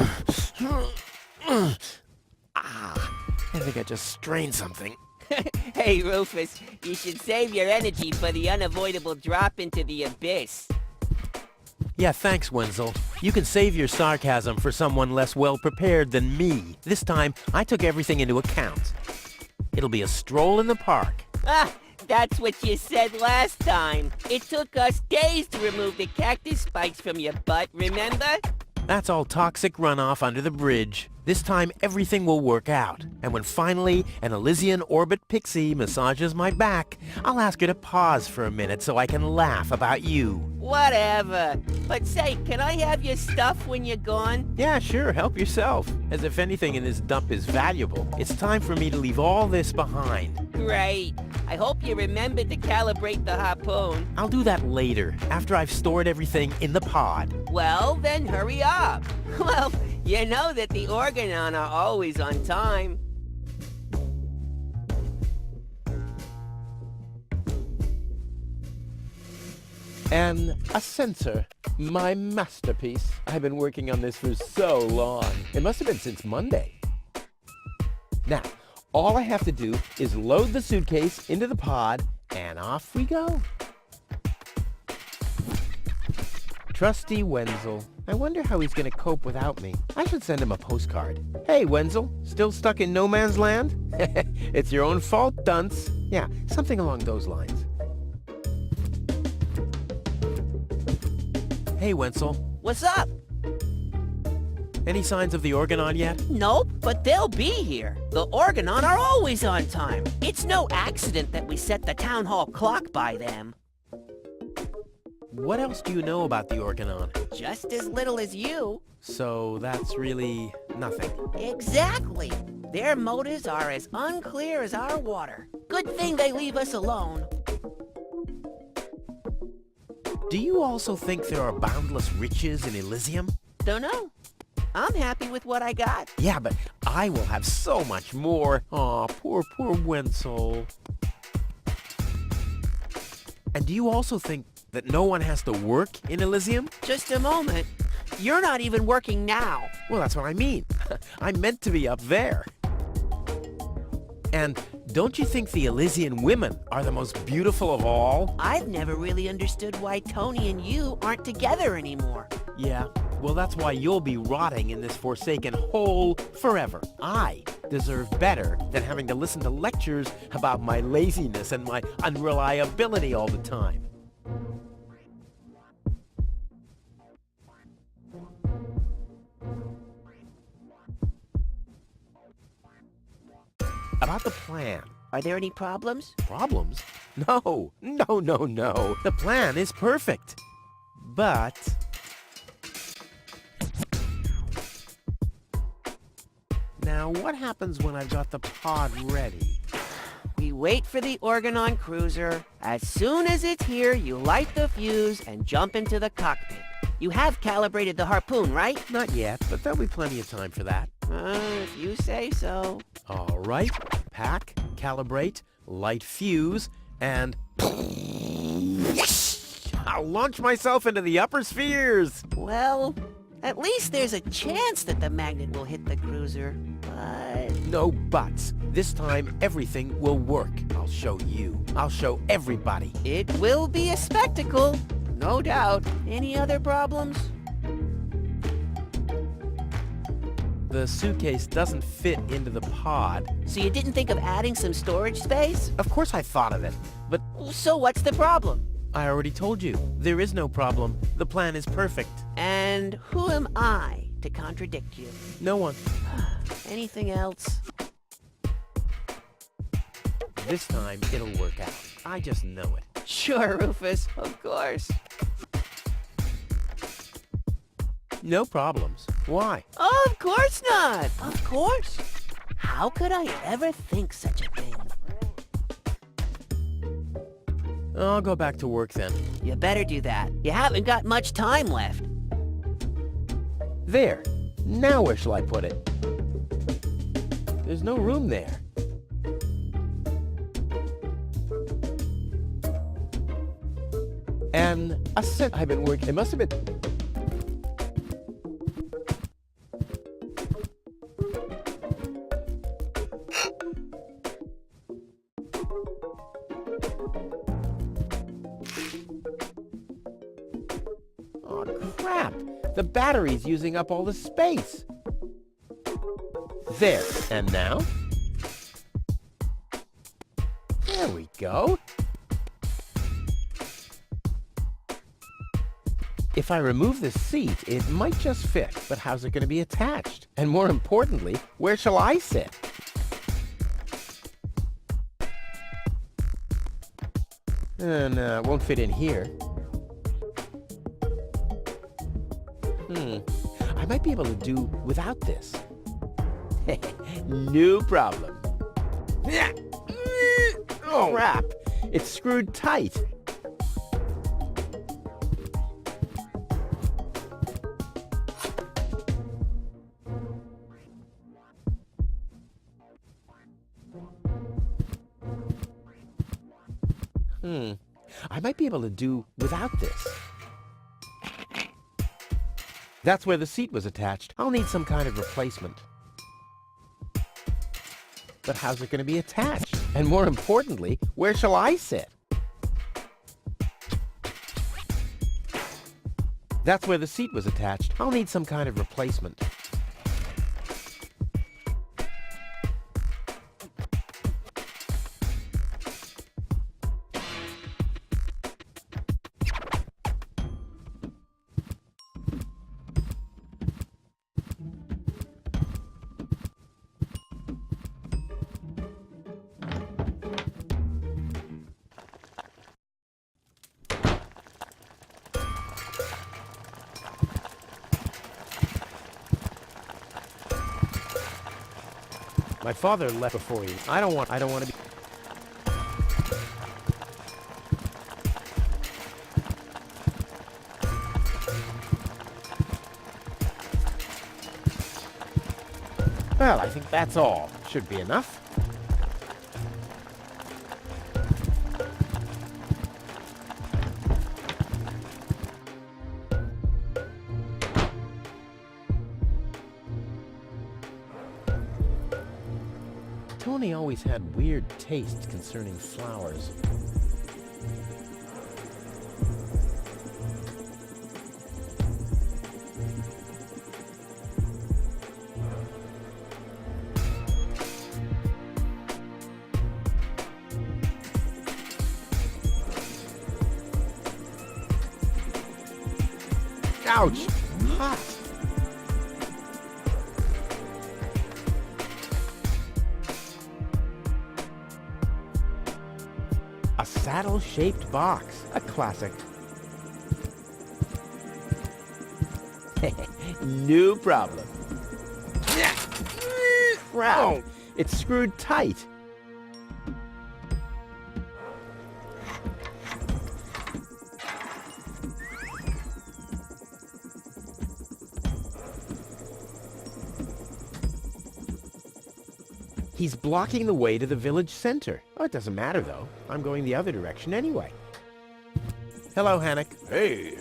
I think I just strained something. Hey, Rufus, you should save your energy for the unavoidable drop into the abyss. Yeah, thanks, Wenzel. You can save your sarcasm for someone less well-prepared than me. This time, I took everything into account. It'll be a stroll in the park. Ah, that's what you said last time. It took us days to remove the cactus spikes from your butt, remember? That's all toxic runoff under the bridge. This time, everything will work out. And when finally an Elysian orbit pixie massages my back, I'll ask her to pause for a minute so I can laugh about you. Whatever. But say, can I have your stuff when you're gone? Yeah, sure, help yourself. As if anything in this dump is valuable. It's time for me to leave all this behind. Great. I hope you remembered to calibrate the harpoon. I'll do that later, after I've stored everything in the pod. Well, then hurry up. Well, you know that the Organon are always on time. And a sensor, my masterpiece. I've been working on this for so long. It must have been since Monday. Now, all I have to do is load the suitcase into the pod, and off we go. Trusty Wenzel. I wonder how he's going to cope without me. I should send him a postcard. Hey, Wenzel, still stuck in no man's land? It's your own fault, dunce. Yeah, something along those lines. Hey, Wenzel. What's up? Any signs of the Organon yet? Nope, but they'll be here. The Organon are always on time. It's no accident that we set the town hall clock by them. What else do you know about the Organon? Just as little as you. So that's really nothing. Exactly. Their motives are as unclear as our water. Good thing they leave us alone. Do you also think there are boundless riches in Elysium? Don't know. I'm happy with what I got. Yeah, but I will have so much more. Aw, poor Wenzel. And do you also think that no one has to work in Elysium? Just a moment. You're not even working now. Well, that's what I mean. I'm meant to be up there. And don't you think the Elysian women are the most beautiful of all? I've never really understood why Tony and you aren't together anymore. Yeah, well, that's why you'll be rotting in this forsaken hole forever. I deserve better than having to listen to lectures about my laziness and my unreliability all the time. About the plan. Are there any problems? Problems? No. The plan is perfect. But now what happens when I've got the pod ready? We wait for the Organon cruiser. As soon as it's here, you light the fuse and jump into the cockpit. You have calibrated the harpoon, right? Not yet, but there'll be plenty of time for that. If you say so. All right. Pack, calibrate, light fuse, and I'll launch myself into the upper spheres. Well, at least there's a chance that the magnet will hit the cruiser, but... No buts. This time, everything will work. I'll show you. I'll show everybody. It will be a spectacle, no doubt. Any other problems? The suitcase doesn't fit into the pod. So you didn't think of adding some storage space? Of course I thought of it, but So what's the problem? I already told you. There is no problem. The plan is perfect. And who am I to contradict you? No one. Anything else? This time, it'll work out. I just know it. Sure, Rufus, of course. No problems. Why? Of course not! Of course! How could I ever think such a thing? I'll go back to work then. You better do that. You haven't got much time left. There. Now where shall I put it? There's no room there. And a set I've been working. It must have been... Crap! The battery's using up all the space. There, and now? There we go. If I remove the seat, it might just fit, but how's it going to be attached? And more importantly, where shall I sit? No, it won't fit in here. I might be able to do without this. No problem. Oh, crap. It's screwed tight. I might be able to do without this. That's where the seat was attached. I'll need some kind of replacement. But how's it going to be attached? And more importantly, where shall I sit? That's where the seat was attached. I'll need some kind of replacement. My father left before you. I don't want to be... Well, I think that's all. Should be enough. Tony always had weird tastes concerning flowers. Ouch! Hot! A saddle-shaped box. A classic. No problem. Crap! It's screwed tight. He's blocking the way to the village center. Oh, it doesn't matter, though. I'm going the other direction anyway. Hello, Hannock. Hey,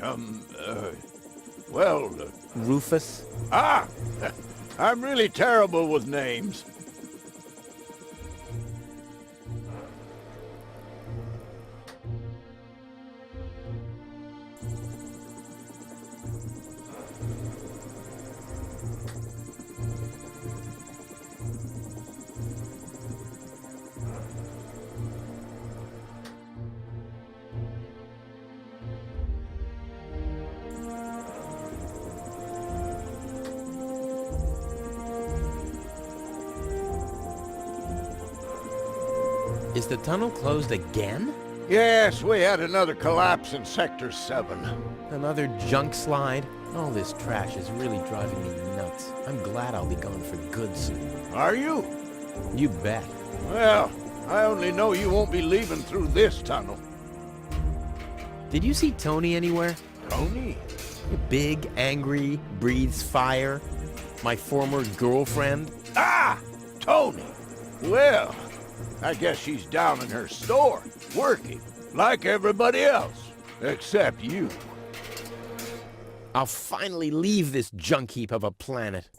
Rufus. I'm really terrible with names. Is the tunnel closed again? Yes, we had another collapse in Sector 7. Another junk slide? All this trash is really driving me nuts. I'm glad I'll be gone for good soon. Are you? You bet. Well, I only know you won't be leaving through this tunnel. Did you see Tony anywhere? Tony? Big, angry, breathes fire. My former girlfriend. Tony! Well, I guess she's down in her store, working, like everybody else, except you. I'll finally leave this junk heap of a planet.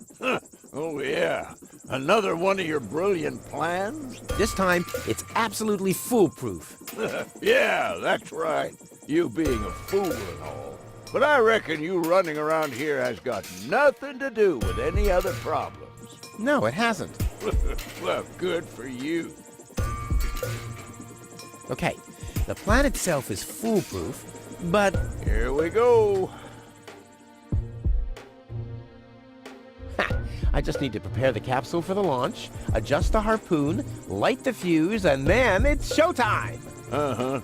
Oh yeah, another one of your brilliant plans? This time, it's absolutely foolproof. Yeah, that's right. You being a fool and all. But I reckon you running around here has got nothing to do with any other problems. No, it hasn't. Well, good for you. Okay, the plan itself is foolproof, but Here we go. I just need to prepare the capsule for the launch, adjust the harpoon, light the fuse, and then it's showtime! Uh-huh.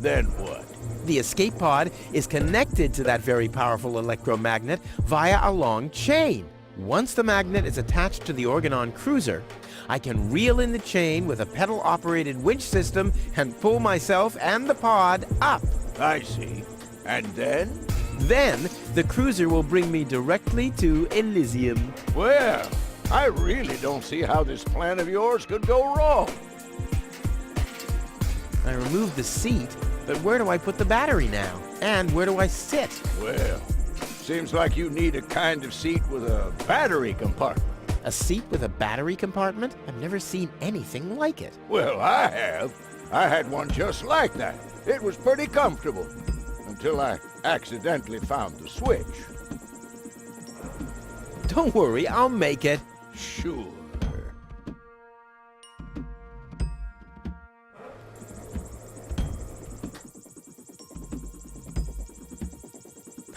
Then what? The escape pod is connected to that very powerful electromagnet via a long chain. Once the magnet is attached to the Organon cruiser, I can reel in the chain with a pedal-operated winch system and pull myself and the pod up. I see. And then? Then, the cruiser will bring me directly to Elysium. Well, I really don't see how this plan of yours could go wrong. I removed the seat, but where do I put the battery now? And where do I sit? Well, seems like you need a kind of seat with a battery compartment. A seat with a battery compartment? I've never seen anything like it. Well, I have. I had one just like that. It was pretty comfortable. Until I accidentally found the switch. Don't worry, I'll make it. Sure.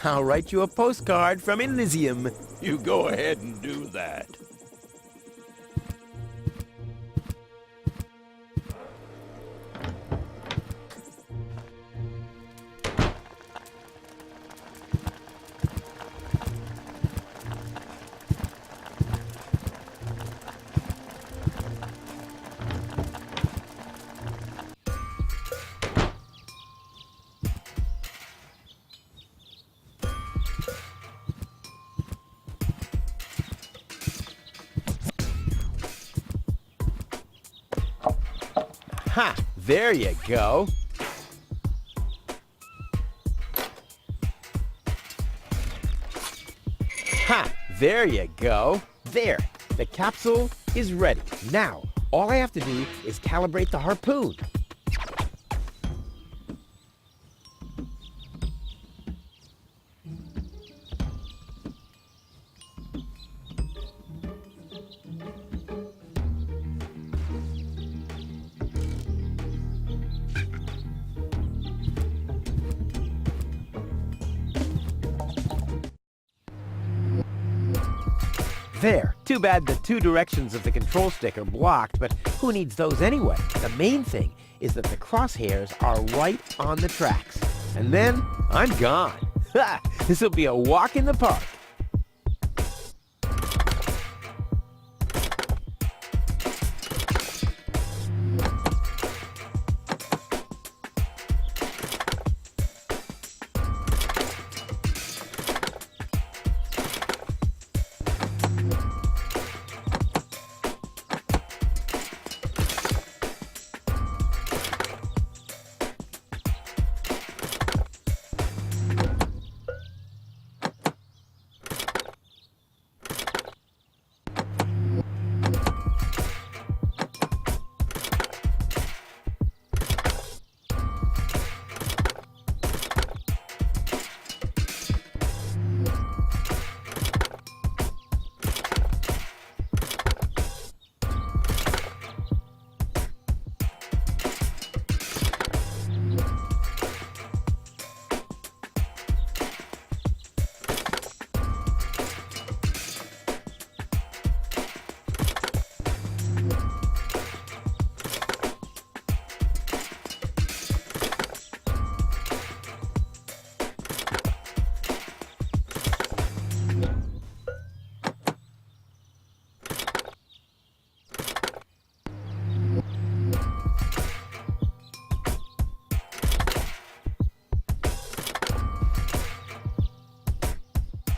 I'll write you a postcard from Elysium. You go ahead and do that. Ha! There you go. Ha! There you go. There. The capsule is ready. Now, all I have to do is calibrate the harpoon. There. Too bad the two directions of the control stick are blocked, but who needs those anyway? The main thing is that the crosshairs are right on the tracks. And then I'm gone. Ha! This'll be a walk in the park.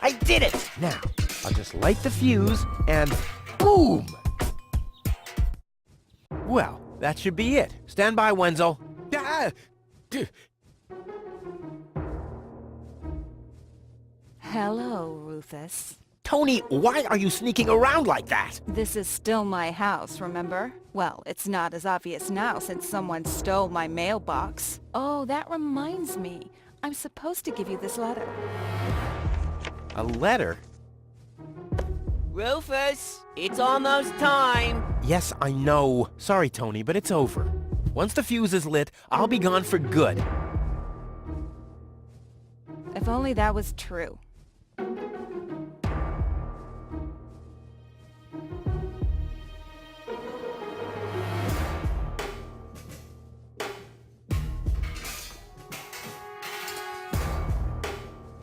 I did it! Now, I'll just light the fuse and boom! Well, that should be it. Stand by, Wenzel. Ah! Hello, Rufus. Tony, why are you sneaking around like that? This is still my house, remember? Well, it's not as obvious now since someone stole my mailbox. Oh, that reminds me. I'm supposed to give you this letter. A letter? Rufus, it's almost time. Yes, I know. Sorry, Tony, but it's over. Once the fuse is lit, I'll be gone for good. If only that was true.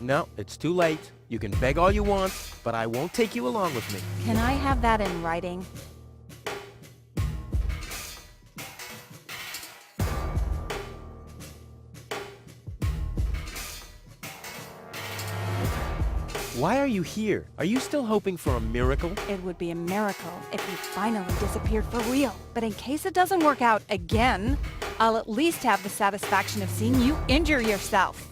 No, it's too late. You can beg all you want, but I won't take you along with me. Can I have that in writing? Why are you here? Are you still hoping for a miracle? It would be a miracle if you finally disappeared for real. But in case it doesn't work out again, I'll at least have the satisfaction of seeing you injure yourself.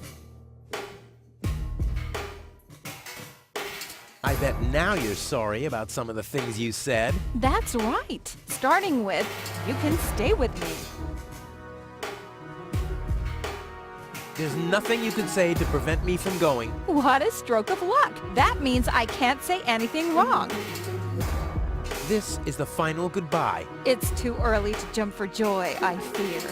I bet now you're sorry about some of the things you said. That's right. Starting with, you can stay with me. There's nothing you can say to prevent me from going. What a stroke of luck. That means I can't say anything wrong. This is the final goodbye. It's too early to jump for joy, I fear.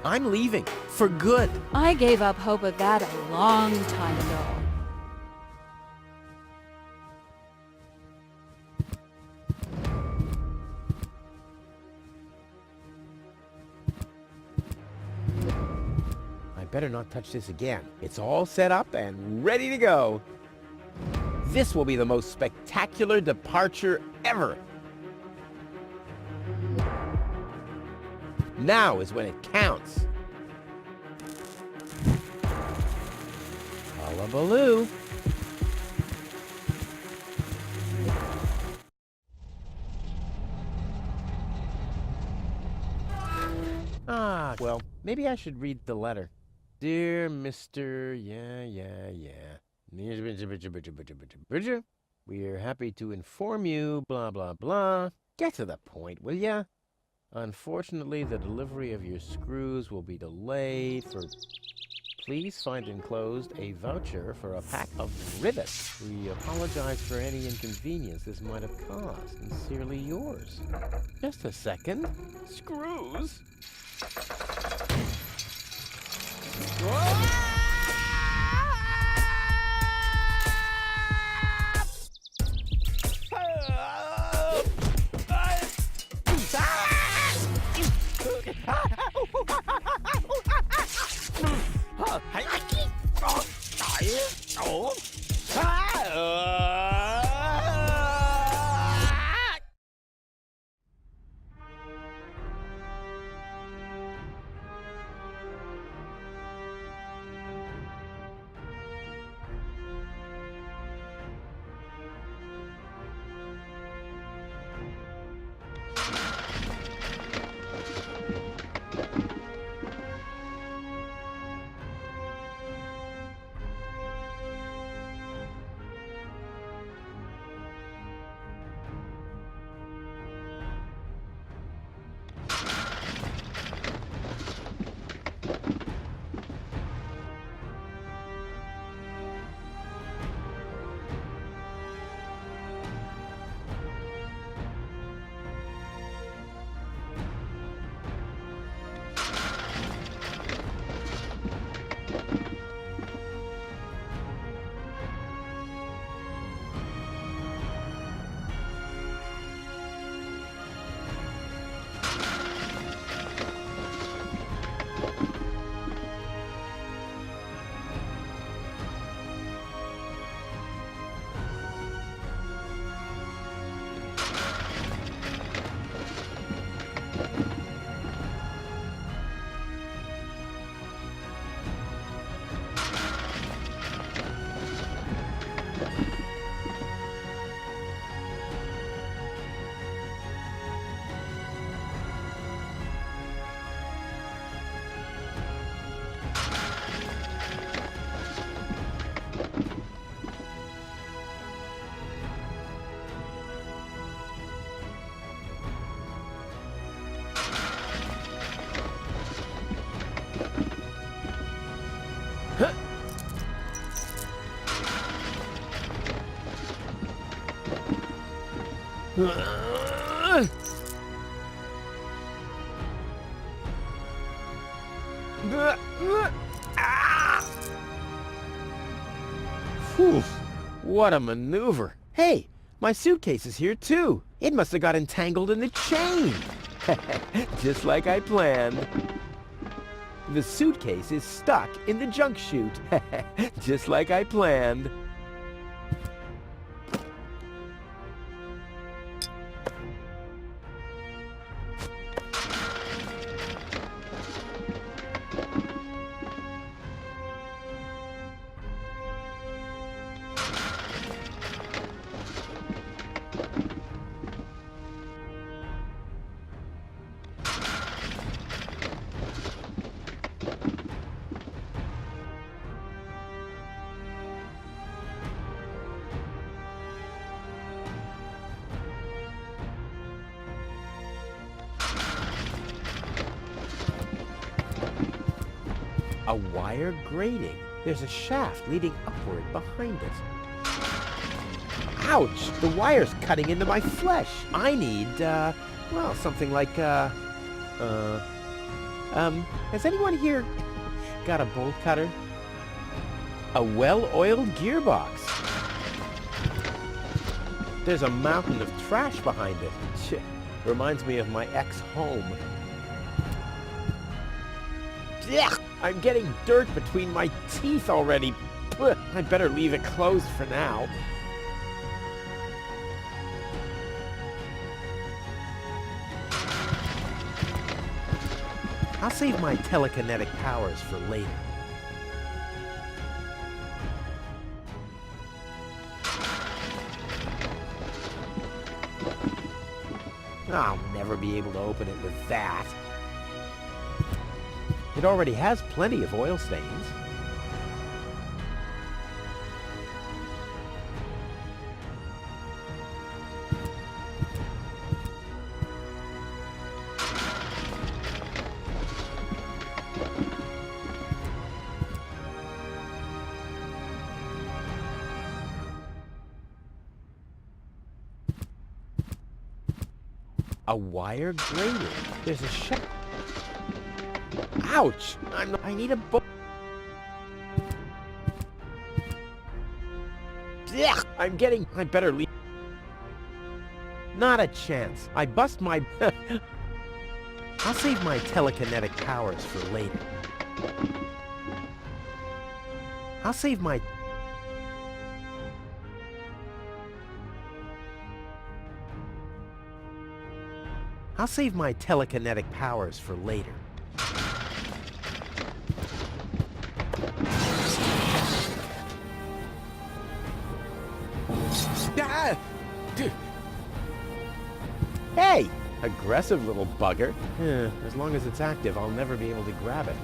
I'm leaving. For good. I gave up hope of that a long time ago. Better not touch this again. It's all set up and ready to go. This will be the most spectacular departure ever. Now is when it counts. Hullabaloo. Ah, well, maybe I should read the letter. Dear Mr. We're happy to inform you, blah, blah, blah. Get to the point, will ya? Unfortunately, the delivery of your screws will be delayed for... Please find enclosed a voucher for a pack of rivets. We apologize for any inconvenience this might have caused. Sincerely yours. Just a second. Screws? Whew, what a maneuver. Hey, my suitcase is here too. It must have got entangled in the chain. Just like I planned. The suitcase is stuck in the junk chute. Just like I planned. A wire grating. There's a shaft leading upward behind it. Ouch! The wire's cutting into my flesh. I need, well, something like, has anyone here got a bolt cutter? A well-oiled gearbox. There's a mountain of trash behind it. Reminds me of my ex-home. Ugh, I'm getting dirt between my teeth already. Ugh, I'd better leave it closed for now. I'll save my telekinetic powers for later. I'll never be able to open it with that. It already has plenty of oil stains. A wire grating. There's a shaft. Ouch! I need a bolt. Ugh, I better leave. Not a chance. I bust my... I'll save my telekinetic powers for later. I'll save my... I'll save my telekinetic powers for later. Hey! Aggressive little bugger. As long as it's active, I'll never be able to grab it.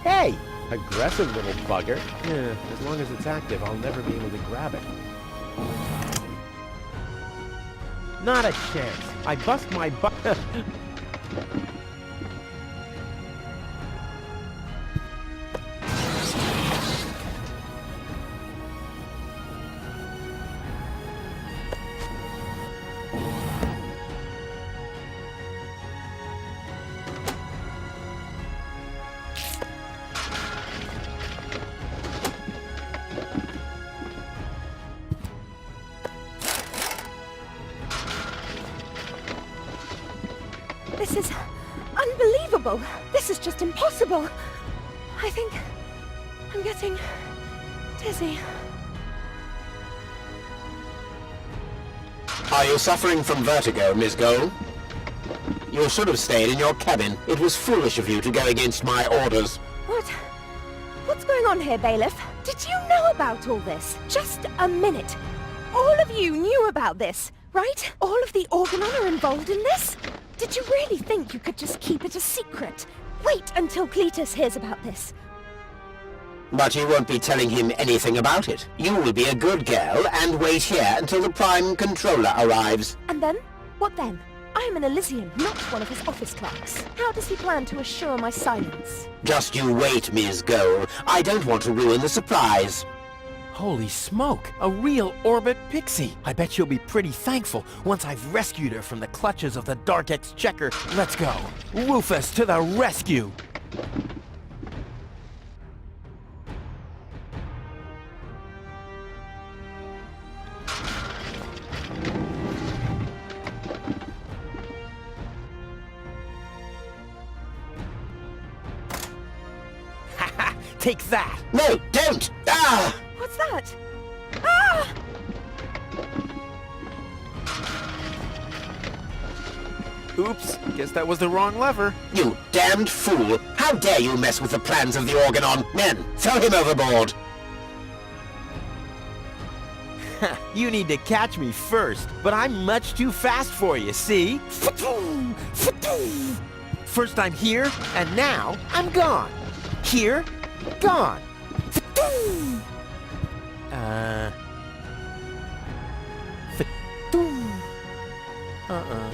Hey! Aggressive little bugger. As long as it's active, I'll never be able to grab it. Not a chance. I bust my butt. This is unbelievable. This is just impossible. I think I'm getting dizzy. Are you suffering from vertigo, Miss Gold? You should have stayed in your cabin. It was foolish of you to go against my orders. What's going on here, Bailiff? Did you know about all this? Just a minute. All of you knew about this, right? All of the Organon are involved in this? Did you really think you could just keep it a secret? Wait until Cletus hears about this. But you won't be telling him anything about it. You will be a good girl and wait here until the Prime Controller arrives. And then? What then? I am an Elysian, not one of his office clerks. How does he plan to assure my silence? Just you wait, Ms. Goal. I don't want to ruin the surprise. Holy smoke! A real orbit pixie! I bet she'll be pretty thankful once I've rescued her from the clutches of the Dark Exchequer. Let's go! Rufus to the rescue! Haha! Take that! No, don't! Ah! What's that? Ah! Oops, guess that was the wrong lever. You damned fool! How dare you mess with the plans of the Organon? Men, throw him overboard! You need to catch me first, but I'm much too fast for you, see? First I'm here, and now I'm gone. Here, gone. Uh-uh.